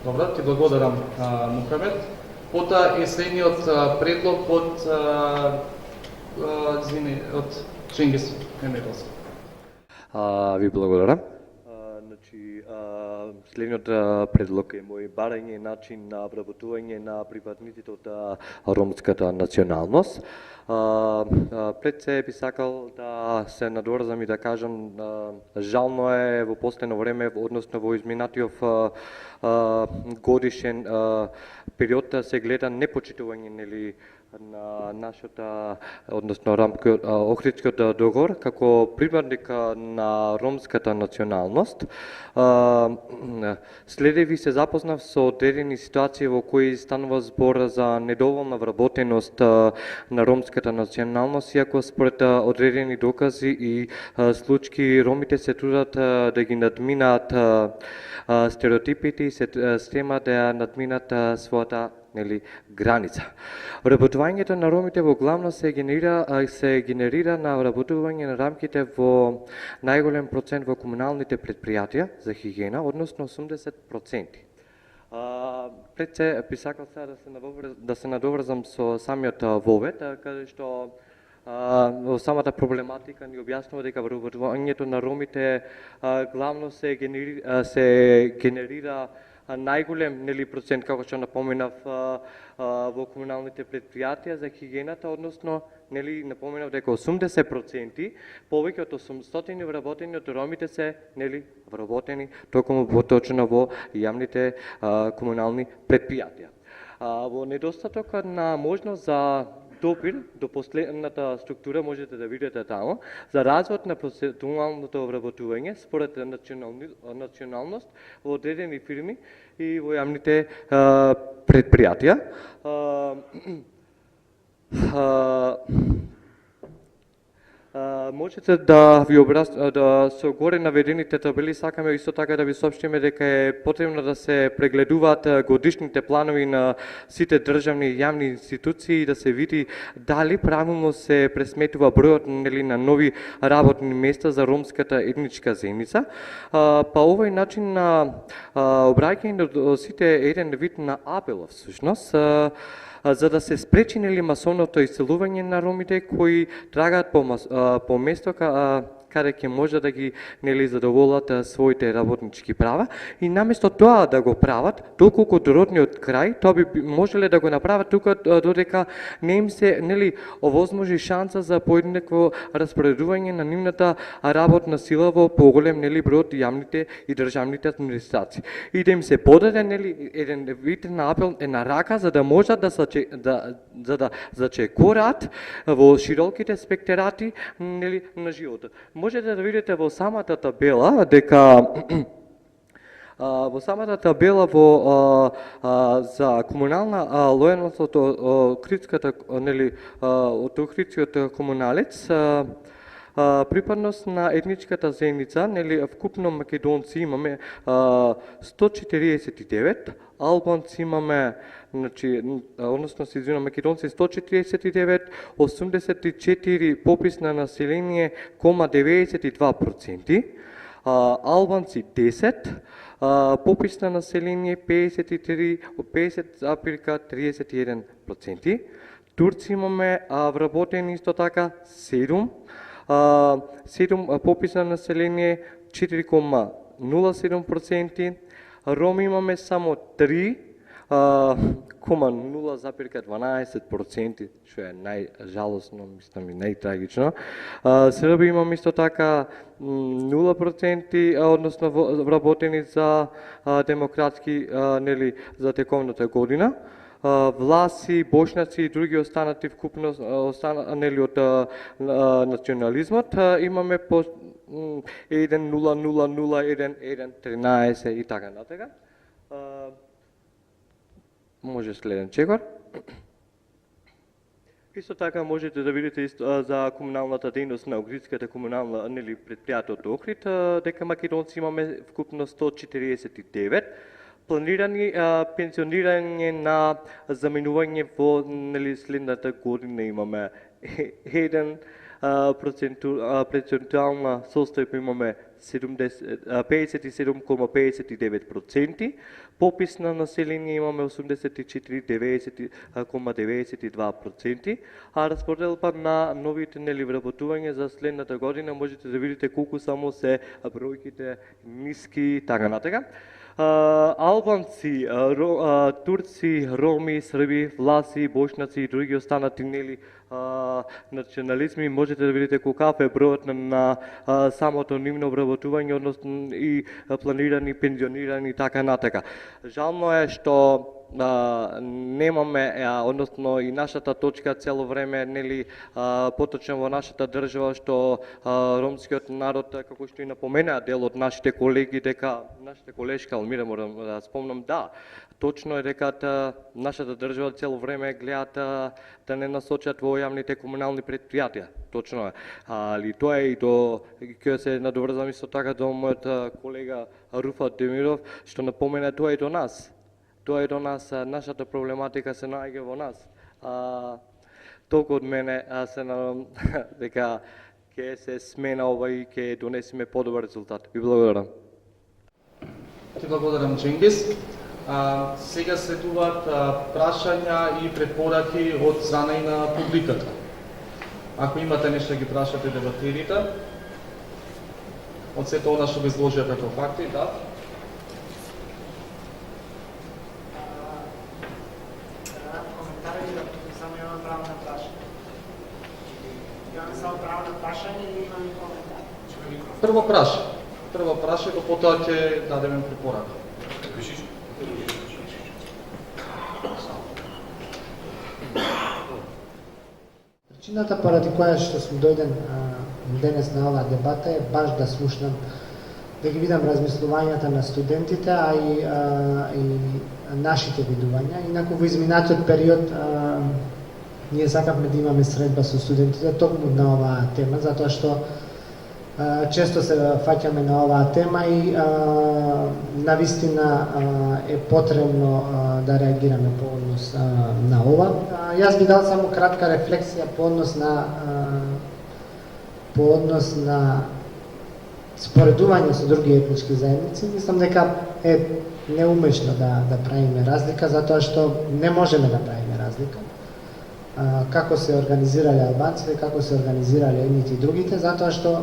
Добро, ти благодарам, Мухамед. Потоа е следниот предлог од Чингис Емировски. Ви благодарам. Следниот предлог е мој барање начин на вработување на припадниците од ромската националност. Пред се би сакал да се надврзам и да кажам, жално е во последно време, односно во изминатиот годишен период да се гледа непочитување на нашата, односно Охридскиот договор, како припадник на ромската националност. Следеви се запознав со одредени ситуации во кои станува збор за недоволна вработеност на ромската националност, иако според одредени докази и случаи ромите се трудат да ги надминат стереотипите и се стремат да надминат својата граница. Вработувањето на ромите во главно се генерира на вработување на рамките во најголем процент во комуналните предпријатија за хигиена, односно 80%. Пред се би сакал сега да се надоврзам со самиот вовед, каде што во самата проблематика ни објаснува дека вработувањето на ромите главно се генерира најголем процент, како што напоменав, во комуналните предпријатија за хигиената, односно напоменав дека 80%, повеќе од 800 вработени од ромите се вработени токму поточно во јавните комунални предпријатија. Во недостаток на можност за допир до последната структура, можете да видите таму, за развој на процедуралното вработување според националност во одредени фирми и во јавните предпријатија. Можете да ви да со горе наведените табели сакаме исто така да ви соопштиме дека е потребно да се прегледуваат годишните планови на сите државни и јавни институции и да се види дали правилно се пресметува бројот на нови работни места за ромската етничка заедница. Па овој начин на обраќање до сите еден вид на апел всушност, за да се спречи масовното иселување на ромите кои трагаат по место каде ќе може да ги задоволат своите работнички права и наместо тоа да го прават доколку до родниот крај, тоа би можеле да го направат тука додека не им се овозможи шанса за поеднакво распоредување на нивната работна сила во поголем број од јавните и државните администрации и да им се подаде еден вид на апел на рака за да можат да зачекораат во широките спектрати на животот. Можете да видите во самата табела дека за комунална лојалност од Охридскиот комуналец, припадност на етничката заедница, вкупно македонци имаме 149, албанци имаме, односно се извинувам, македонци 149, 84 попис на население, 92%, албанци 10, попис на население 50,31%, турци имаме вработени исто така 7, попис на население 4,07%, роми имаме само 3,0,12%, што е најжалосно, мислам и најтрагично. Срби имаме исто така 0%, односно вработени за демократски, за тековната година. власи, бошнаци и други останати вкупно останали од национализмот, имаме по 1.0.0.0.1.1.13 и така натака. Може следен чекор. Исто така можете да видите за комуналната дејност на Охридската комунална предпријатие од Охрид, дека македонци имаме вкупно 149 планирани пензионирање на заменување во следната година имаме 1 процентуална состојба имаме 57,59%, попис на население имаме 84,92%, а расподелба на новите вработување за следната година можете да видите колку само се бројките ниски и така натака. Албанци, турци, роми, срби, власи, бошнаци и други останати национализми, можете да видите колкав е бројот на самото нивно вработување, односно и планирани, пензионирани и така натака. Жално е што немаме, односно и нашата точка цело време, поточно во нашата држава, што ромскиот народ, како што и напоменаа дел од нашите колеги, дека нашите колешка Алмира, морам да спомнам, да, точно е дека нашата држава цело време гледаат да не насочат во јавните комунални предпријатија. Точно е. Али тоа е и до, ќе се надоврзам исто така до мојот колега Руфат Демиров, што напомена, тоа е до нас. Тоа е до нас, нашата проблематика се наоѓа во нас. Толку од мене, се надам дека ќе се смена ова и ќе донесеме подобар резултат. Ви благодарам. Ти благодарам, Дженгис. Сега следуваат прашања и препораки од страна и на публиката. Ако имате нешто ги прашате дебатерите, од сето она што го изложија како факти, да. Само имам право на прашање. Имаме само право на прашање или имаме коментар? Прво праша, го потоа ќе дадеме препорака. Причината поради која што сум дојден денес на оваа дебата е баш да слушнам, да ги видам размислувањата на студентите, а и нашите видувања. Инаку во изминатиот период ние сакавме да имаме средба со студентите токму на оваа тема, затоа што често се фаќаме на оваа тема и навистина е потребно да реагираме по однос на ова. Јас би дал само кратка рефлексија по однос на споредување со други етнички заедници. Мислам дека е неумешно да правиме разлика, затоа што не можеме да правиме разлика. Како се организирале албанците, како се организирале едните и другите, затоа што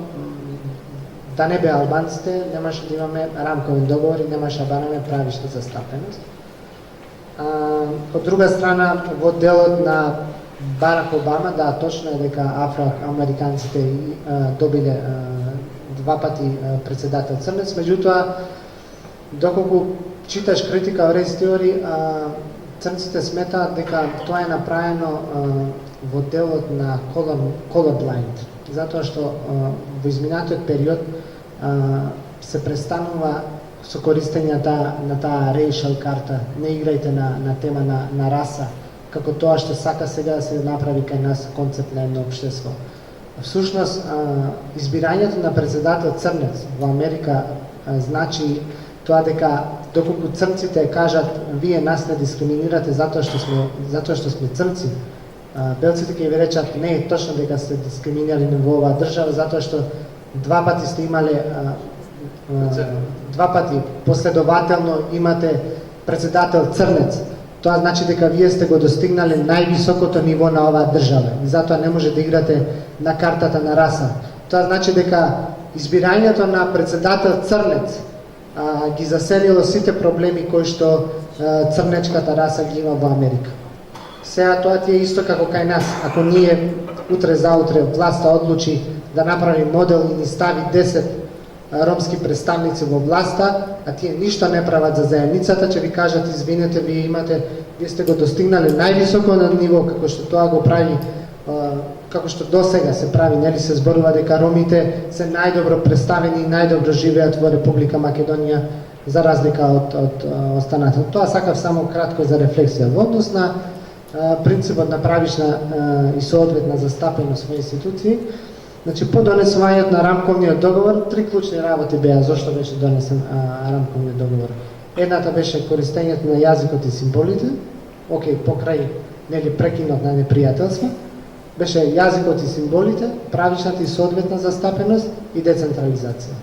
да не бе албанците, немаше да имаме рамковен договор и немаше да бараме правишна застапеност. Од друга страна, во делот на Барак Обама, да, точно е дека афроамериканците добиле два пати председател Црнец, меѓутоа, доколку читаш критика о Race Theory, црнците сметаат дека тоа е направено во делот на colorblind, затоа што во изминатиот период се престанува со користењето на таа racial карта, не играјте на тема на раса, како тоа што сака сега да се направи кај нас концепт на едно општество. Всушност, избирањето на председател Црнец во Америка значи тоа дека доколку црнците кажат вие нас не дискриминирате затоа што сме црнци, белците ќе ви речат не е точно дека сте дискриминирани во оваа држава затоа што два пати сте имале два пати последователно имате председател Црнец. Тоа значи дека вие сте го достигнале највисокото ниво на оваа држава и затоа не може да играте на картата на раса. Тоа значи дека избирањето на председател Црнец ги заселило сите проблеми кои што црнечката раса ги има во Америка. Сега тоа ти е исто како кај нас. Ако ние утре заутре власта одлучи да направи модел и ни стави 10 ромски представници во власта, а тие ништо не прават за заедницата, ќе ви кажат извинете, вие сте го достигнале највисоко на ниво како што тоа го прави, како што досега се прави, нели се зборува дека ромите се најдобро представени и најдобро живеат во Република Македонија за разлика од останатите. Тоа сакав само кратко за рефлексија во однос на принципот на правична и соодветна застапеност во институции. Значи, по донесувањето на рамковниот договор, три клучни работи беа зошто беше донесен рамковниот договор. Едната беше користењето на јазикот и символите, покрај нели прекинот на непријателство, беше јазикот и символите, правичната и соодветна застапеност и децентрализација.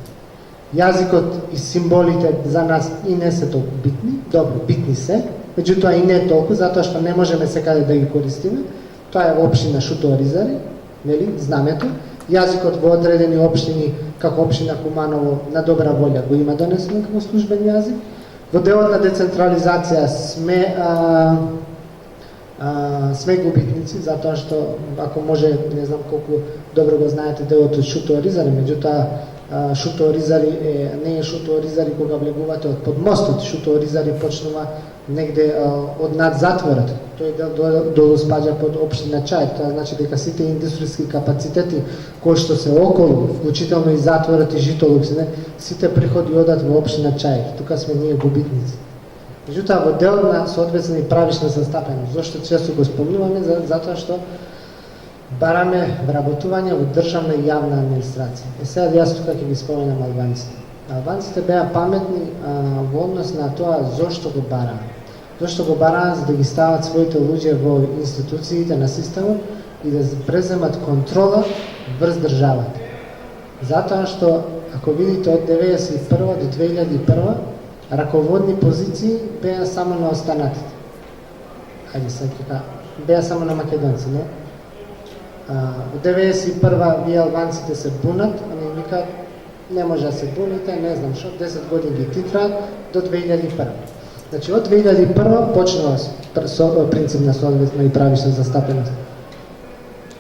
Јазикот и символите за нас и не се толку битни, добро, битни се, меѓутоа и не толку, затоа што не можеме секаде да ги користиме. Тоа е општина Шуто-Оризари, нели, знамето. Јазикот во одредени општини, како општина Куманово, на добра волја го има донесено како службен јазик. Во делот на децентрализација сме губитници, затоа што, ако може, не знам колку добро го знаете делот од Шуто-Оризари, меѓутоа Шуто-Оризари не е Шуто-Оризари кога влегувате од подмостот. Шуто-Оризари почнува негде од над затворот. Тој долу спаѓа под општина Чај. Тоа значи дека сите индустријски капацитети кои што се околу, вклучително и затворот и Житолук, сите приходи одат во општина Чај. Тука сме ние губитници. Меѓутоа во делот на соодветна и правична застапеност. Зошто често го спомнуваме? Затоа што бараме вработување во државна и јавна администрација. Сега јас тука ќе ги споменам албанците. Албанците беа паметни во однос на тоа зошто го бараме. Зошто го бараме? За да ги стават своите луѓе во институциите на системот и да преземат контрола врз државата. Затоа што, ако видите, од 1991 до 2001 раководни позиции беа само на останатите. Ајде сега, беа само на македонци, не? Од 1991 вие албанците се бунат, ами викаат, не може да се буните, не знам што, 10 години ги титраат до 2001. Значи, од 2001 почнува принцип на соодветна и правична застапеност.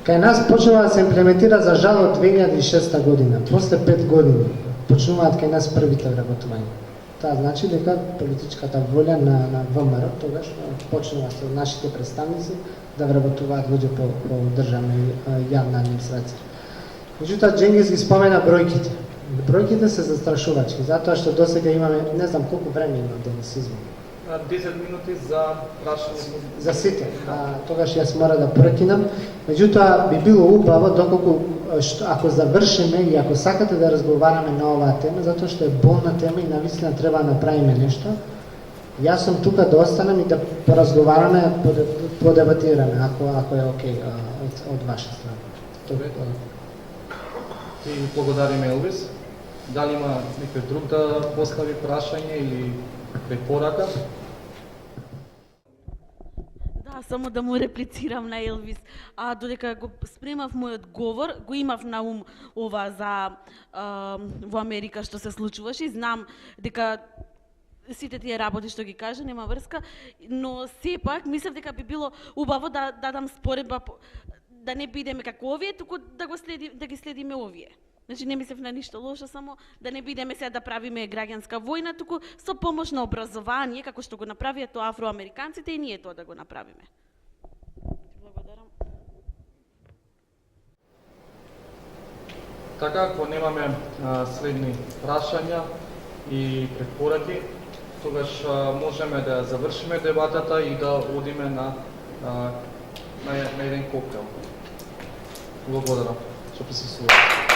Кај нас почнува да се имплементира за жал од 2006 година. После 5 години почнуваат кај нас првите вработувања. Тоа значи дека политичката волја на ВМРО тогаш почнува со нашите представници да вработуваат луѓе по државна и јавна администрација. Меѓутоа, Дженгиз ги спомена бројките. Бројките се застрашувачки, затоа што досега имаме, не знам колку време има денес, извини. 10 минути за прашање. За сите. Тогаш јас мора да прекинам. Меѓутоа, би било убаво доколку ако завршиме и ако сакате да разговараме на оваа тема, затоа што е болна тема и навистина треба да направиме нешто. Јас сум тука да останам и да поразговараме, подебатираме, ако е окей од ваша страна. И благодариме, Елвис. Дали има некој друг да постави прашање или препорака? Да, само да му реплицирам на Елвис. Додека го спремав мојот говор, го имав на ум ова за во Америка што се случуваше и знам дека сите тие работи што ги кажа нема врска, но сепак мислев дека би било убаво да дадам споредба, да не бидеме како овие, туку да ги следиме овие. Значи не мислев на ништо лошо, само да не бидеме сега да правиме граѓанска војна, туку со помош на образование, како што го направија тоа афроамериканците и ние тоа да го направиме. Благодарам. Така, ако немаме следни прашања и препораки, тогаш можеме да завршиме дебатата и да одиме на еден коктел. Благодарам што присуствувате.